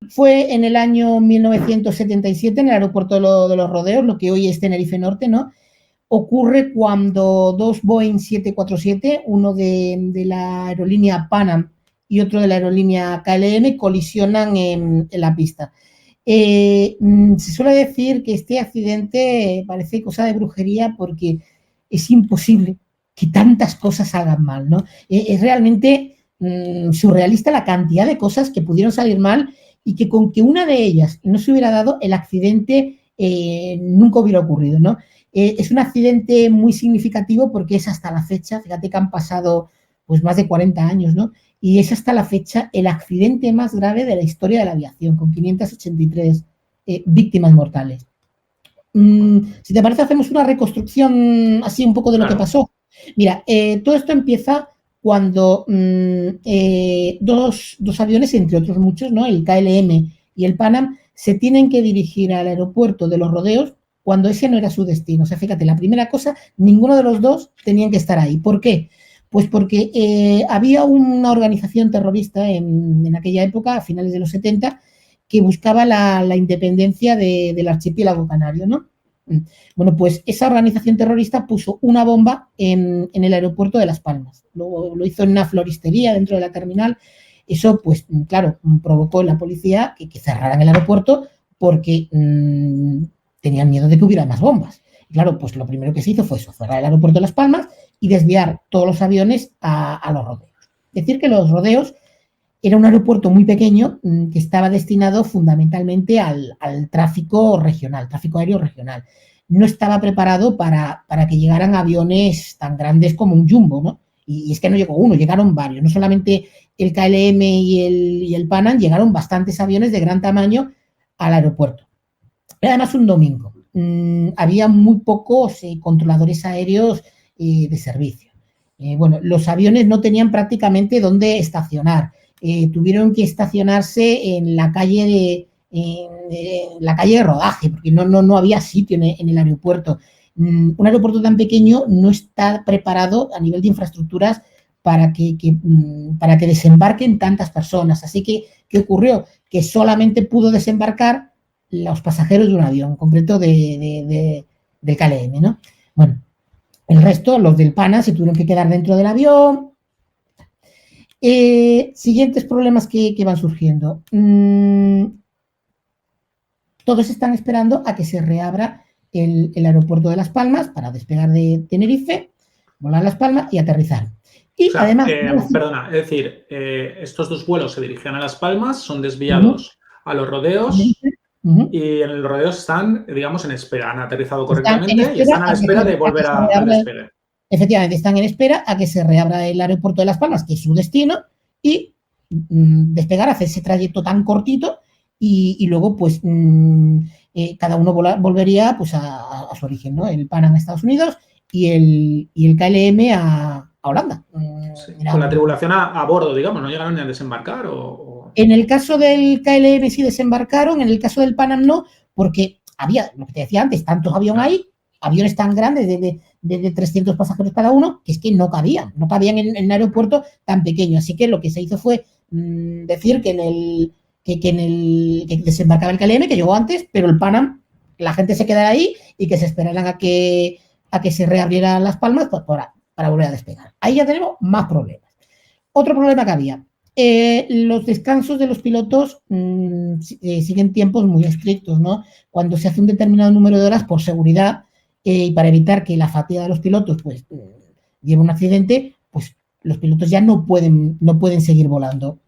fue en el año 1977 en el aeropuerto de los Rodeos, lo que hoy es Tenerife Norte, ¿no? Ocurre cuando dos Boeing 747, uno de la aerolínea Pan Am y otro de la aerolínea KLM, colisionan en la pista. Se suele decir que este accidente parece cosa de brujería porque es imposible que tantas cosas salgan mal, ¿no? Es realmente surrealista la cantidad de cosas que pudieron salir mal y que con que una de ellas no se hubiera dado, el accidente nunca hubiera ocurrido, ¿no? Es un accidente muy significativo porque es hasta la fecha, fíjate que han pasado pues más de 40 años, ¿no? Y es hasta la fecha el accidente más grave de la historia de la aviación, con 583 víctimas mortales. Si te parece, hacemos una reconstrucción así un poco de lo que pasó. Mira, todo esto empieza cuando dos aviones, entre otros muchos, ¿no? El KLM y el Pan Am, se tienen que dirigir al aeropuerto de Los Rodeos cuando ese no era su destino. O sea, fíjate, la primera cosa, ninguno de los dos tenían que estar ahí. ¿Por qué? Pues porque había una organización terrorista en aquella época, a finales de los 70, que buscaba la independencia del archipiélago canario, ¿no? Bueno, pues esa organización terrorista puso una bomba en el aeropuerto de Las Palmas. Lo hizo en una floristería dentro de la terminal. Eso, pues, claro, provocó en la policía que cerraran el aeropuerto porque tenían miedo de que hubiera más bombas. Y claro, pues lo primero que se hizo fue eso, cerrar el aeropuerto de Las Palmas y desviar todos los aviones a los rodeos. Es decir, que los rodeos era un aeropuerto muy pequeño que estaba destinado fundamentalmente al tráfico regional, tráfico aéreo regional. No estaba preparado para que llegaran aviones tan grandes como un Jumbo, ¿no? Y es que no llegó uno, llegaron varios. No solamente el KLM y el Pan Am, llegaron bastantes aviones de gran tamaño al aeropuerto. Era además un domingo. Había muy pocos controladores aéreos de servicio. Bueno, los aviones no tenían prácticamente dónde estacionar. Tuvieron que estacionarse en la calle de rodaje, porque no había sitio en el aeropuerto. Un aeropuerto tan pequeño no está preparado a nivel de infraestructuras para que desembarquen tantas personas. Así que, ¿qué ocurrió? Que solamente pudo desembarcar los pasajeros de un avión, en concreto del KLM, ¿no? Bueno, el resto, los del Pan Am, se tuvieron que quedar dentro del avión. Siguientes problemas que van surgiendo. Todos están esperando a que se reabra el aeropuerto de Las Palmas para despegar de Tenerife, volar a Las Palmas y aterrizar. Y o sea, además... perdona, es decir, estos dos vuelos se dirigían a Las Palmas, son desviados a Los Rodeos y en los Rodeos están, digamos, en espera. Han aterrizado correctamente y están a la espera de volver al despegue. Efectivamente, están en espera a que se reabra el aeropuerto de Las Palmas, que es su destino, y despegar, hacer ese trayecto tan cortito y luego, pues, cada uno volvería pues, a su origen, ¿no? El Pan Am a Estados Unidos y el KLM a Holanda. Sí, con la tripulación a bordo, digamos, ¿no llegaron ni a desembarcar? En el caso del KLM sí desembarcaron, en el caso del Pan Am no, porque había, lo que te decía antes, tantos aviones ahí, aviones tan grandes de 300 pasajeros cada uno, que es que no cabían en un aeropuerto tan pequeño. Así que lo que se hizo fue decir que desembarcaba el KLM, que llegó antes, pero el Pan Am, la gente se quedara ahí y que se esperaran a que se reabrieran Las Palmas para volver a despegar. Ahí ya tenemos más problemas. Otro problema que había. Los descansos de los pilotos siguen tiempos muy estrictos, ¿no? Cuando se hace un determinado número de horas por seguridad y para evitar que la fatiga de los pilotos pues lleve un accidente, pues los pilotos ya no pueden seguir volando.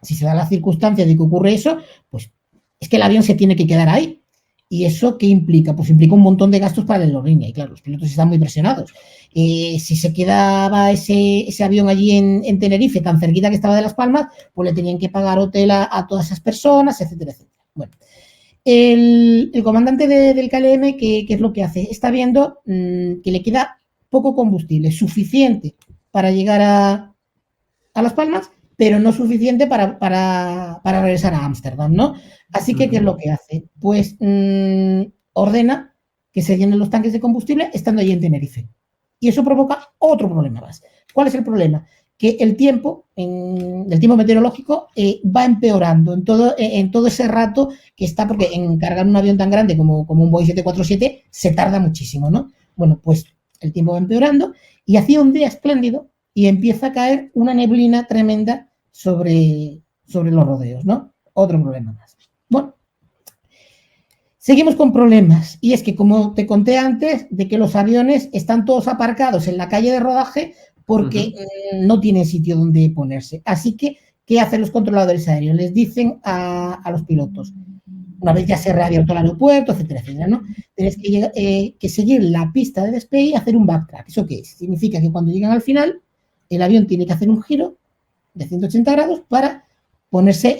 Si se da la circunstancia de que ocurre eso, pues es que el avión se tiene que quedar ahí. ¿Y eso qué implica? Pues implica un montón de gastos para la aerolínea. Y claro, los pilotos están muy presionados. Si se quedaba ese avión allí en Tenerife, tan cerquita que estaba de Las Palmas, pues le tenían que pagar hotel a todas esas personas, etcétera, etcétera. Bueno, el comandante del KLM, ¿qué es lo que hace? Está viendo que le queda poco combustible, suficiente para llegar a Las Palmas, pero no suficiente para regresar a Ámsterdam, ¿no? Así que, ¿qué es lo que hace? Pues ordena que se llenen los tanques de combustible estando allí en Tenerife. Y eso provoca otro problema más. ¿Cuál es el problema? que el tiempo meteorológico va empeorando en todo ese rato que está, porque en cargar un avión tan grande como un Boeing 747 se tarda muchísimo, ¿no? Bueno, pues el tiempo va empeorando y hacía un día espléndido y empieza a caer una neblina tremenda sobre los rodeos, ¿no? Otro problema más. Bueno, seguimos con problemas, y es que, como te conté antes, de que los aviones están todos aparcados en la calle de rodaje porque no tienen sitio donde ponerse. Así que, ¿qué hacen los controladores aéreos? Les dicen a los pilotos, una vez ya se ha reabierto el aeropuerto, etcétera, etcétera, ¿no? Tienes que seguir la pista de despegue y hacer un backtrack. ¿Eso qué es? Significa que cuando llegan al final, el avión tiene que hacer un giro de 180 grados para ponerse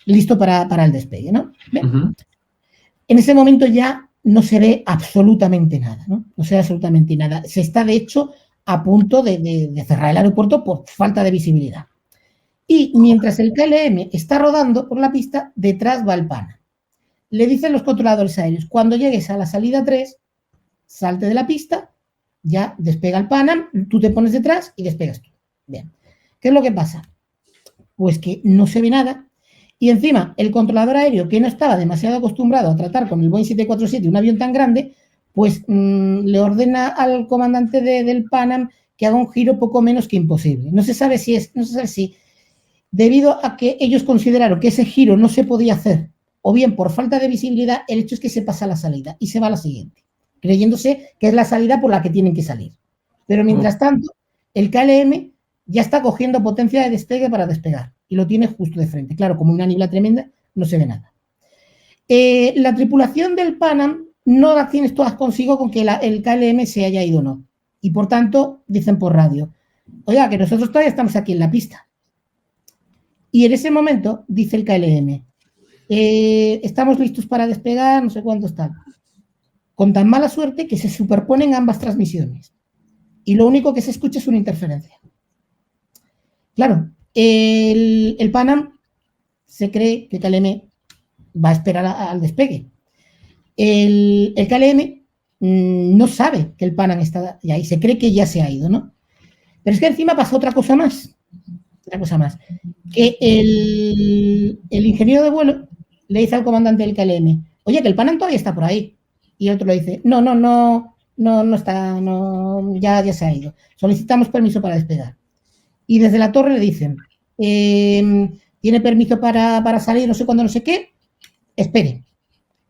listo para el despegue, ¿no? En ese momento ya no se ve absolutamente nada, ¿no? No se ve absolutamente nada. Se está, de hecho, a punto de cerrar el aeropuerto por falta de visibilidad. Y mientras el KLM está rodando por la pista, detrás va el PANAM. Le dicen los controladores aéreos, cuando llegues a la salida 3, salte de la pista, ya despega el PANAM, tú te pones detrás y despegas tú. Bien. ¿Qué es lo que pasa? Pues que no se ve nada. Y encima, el controlador aéreo, que no estaba demasiado acostumbrado a tratar con el Boeing 747, un avión tan grande, pues le ordena al comandante del PANAM que haga un giro poco menos que imposible. No se sabe si debido a que ellos consideraron que ese giro no se podía hacer, o bien por falta de visibilidad, el hecho es que se pasa la salida y se va a la siguiente, creyéndose que es la salida por la que tienen que salir. Pero mientras tanto, el KLM ya está cogiendo potencia de despegue para despegar y lo tiene justo de frente. Claro, como una niebla tremenda, no se ve nada. La tripulación del PANAM no las tienes todas consigo con que el KLM se haya ido o no. Y por tanto, dicen por radio, oiga, que nosotros todavía estamos aquí en la pista. Y en ese momento, dice el KLM, estamos listos para despegar, no sé cuánto están. Con tan mala suerte que se superponen ambas transmisiones. Y lo único que se escucha es una interferencia. Claro, el PANAM se cree que el KLM va a esperar al despegue. El KLM no sabe que el PANAM está ahí, se cree que ya se ha ido, ¿no? Pero es que encima pasa otra cosa más, que el ingeniero de vuelo le dice al comandante del KLM, oye, que el PANAM todavía está por ahí. Y el otro le dice, no está, ya se ha ido. Solicitamos permiso para despegar. Y desde la torre le dicen, tiene permiso para salir, no sé cuándo, no sé qué, espere.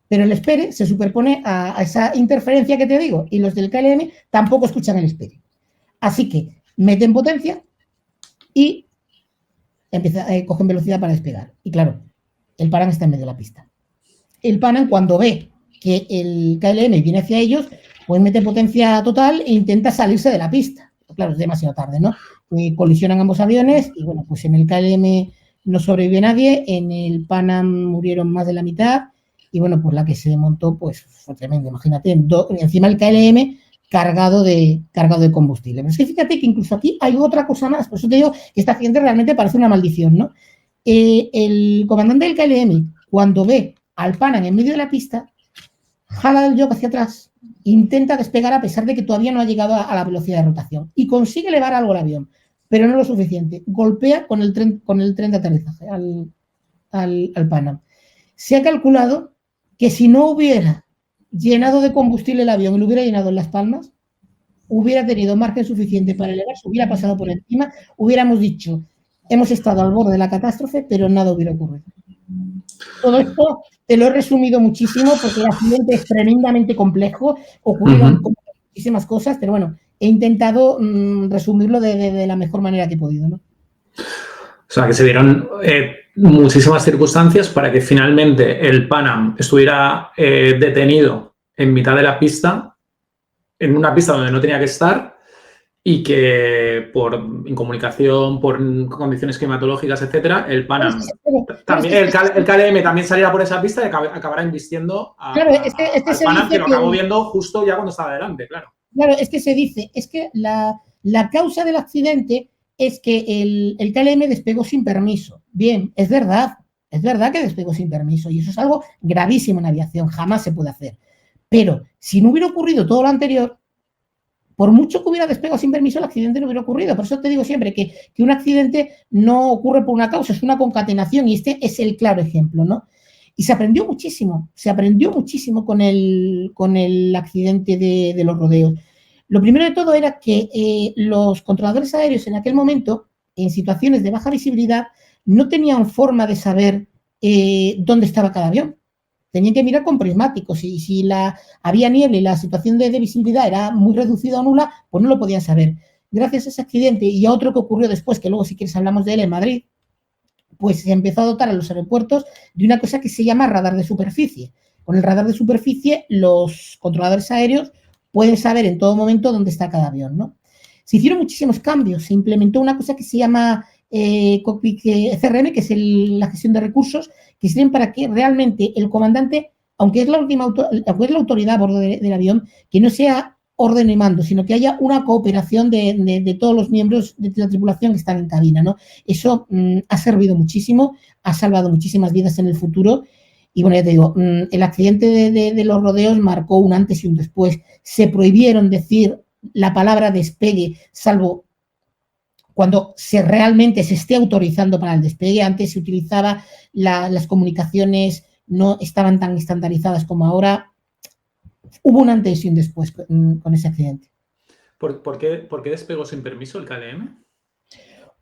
Pero el espere se superpone a esa interferencia que te digo, y los del KLM tampoco escuchan el espere. Así que meten potencia y cogen velocidad para despegar. Y claro, el PANAM está en medio de la pista. El PANAM, cuando ve que el KLM viene hacia ellos, pues mete potencia total e intenta salirse de la pista. Claro, es demasiado tarde, ¿no? Colisionan ambos aviones y, bueno, pues en el KLM no sobrevive nadie, en el PANAM murieron más de la mitad y, bueno, pues la que se montó, pues fue tremendo. Imagínate, encima el KLM cargado de combustible. Pero es que fíjate que incluso aquí hay otra cosa más, por eso te digo que este accidente realmente parece una maldición, ¿no? El comandante del KLM, cuando ve al PANAM en medio de la pista, jala el yoke hacia atrás, intenta despegar a pesar de que todavía no ha llegado a la velocidad de rotación y consigue elevar algo el avión, pero no lo suficiente. Golpea con el tren de aterrizaje al PANAM. Se ha calculado que si no hubiera llenado de combustible el avión y lo hubiera llenado en Las Palmas, hubiera tenido margen suficiente para elevarse, hubiera pasado por encima, hubiéramos dicho, hemos estado al borde de la catástrofe, pero nada hubiera ocurrido. Todo esto te lo he resumido muchísimo porque el accidente es tremendamente complejo, ocurrieron muchísimas cosas, pero bueno, he intentado resumirlo de la mejor manera que he podido, ¿no? O sea, que se dieron muchísimas circunstancias para que finalmente el PANAM estuviera detenido en mitad de la pista, en una pista donde no tenía que estar, y que por incomunicación, por condiciones climatológicas, etcétera, el PANAM, el KLM también saliera por esa pista y acabara invistiendo al PANAM, que lo acabó viendo justo ya cuando estaba delante, claro. Claro, es que se dice, es que la causa del accidente es que el KLM despegó sin permiso. Bien, es verdad que despegó sin permiso y eso es algo gravísimo en aviación, jamás se puede hacer. Pero si no hubiera ocurrido todo lo anterior, por mucho que hubiera despegado sin permiso, el accidente no hubiera ocurrido. Por eso te digo siempre que un accidente no ocurre por una causa, es una concatenación, y este es el claro ejemplo, ¿no? Y se aprendió muchísimo con el accidente de los rodeos. Lo primero de todo era que los controladores aéreos en aquel momento, en situaciones de baja visibilidad, no tenían forma de saber dónde estaba cada avión. Tenían que mirar con prismáticos, y si había niebla y la situación de visibilidad era muy reducida o nula, pues no lo podían saber. Gracias a ese accidente y a otro que ocurrió después, que luego si quieres hablamos de él en Madrid, pues se empezó a dotar a los aeropuertos de una cosa que se llama radar de superficie. Con el radar de superficie, los controladores aéreos pueden saber en todo momento dónde está cada avión, ¿no? Se hicieron muchísimos cambios, se implementó una cosa que se llama Cockpit CRM, que es la gestión de recursos, que sirven para que realmente el comandante, aunque es la autoridad a bordo del avión, que no sea orden y mando, sino que haya una cooperación de todos los miembros de la tripulación que están en cabina, ¿no? Eso ha servido muchísimo, ha salvado muchísimas vidas en el futuro. Y bueno, ya te digo, el accidente de los rodeos marcó un antes y un después. Se prohibieron decir la palabra despegue, salvo cuando realmente se esté autorizando para el despegue. Antes se utilizaba, las comunicaciones no estaban tan estandarizadas como ahora. Hubo un antes y un después con ese accidente. ¿Por qué despegó sin permiso el KLM?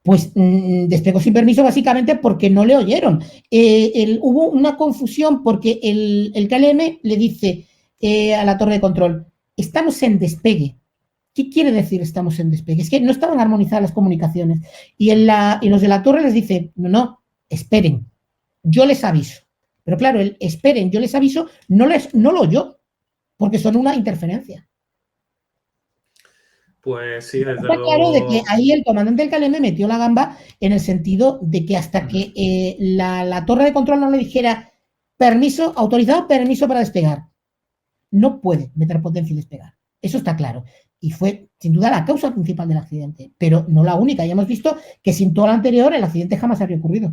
Pues despegó sin permiso básicamente porque no le oyeron. Hubo una confusión porque el KLM le dice a la torre de control, estamos en despegue. ¿Qué quiere decir estamos en despegue? Es que no estaban armonizadas las comunicaciones. Y los de la torre les dice, no, esperen, yo les aviso. Pero claro, el esperen, yo les aviso, no lo oyó, porque son una interferencia. Pues sí, desde luego. Está claro de que ahí el comandante del KLM metió la gamba en el sentido de que hasta que la torre de control no le dijera permiso, autorizado permiso para despegar, no puede meter potencia y despegar. Eso está claro. Y fue, sin duda, la causa principal del accidente, pero no la única. Ya hemos visto que sin todo lo anterior, el accidente jamás habría ocurrido.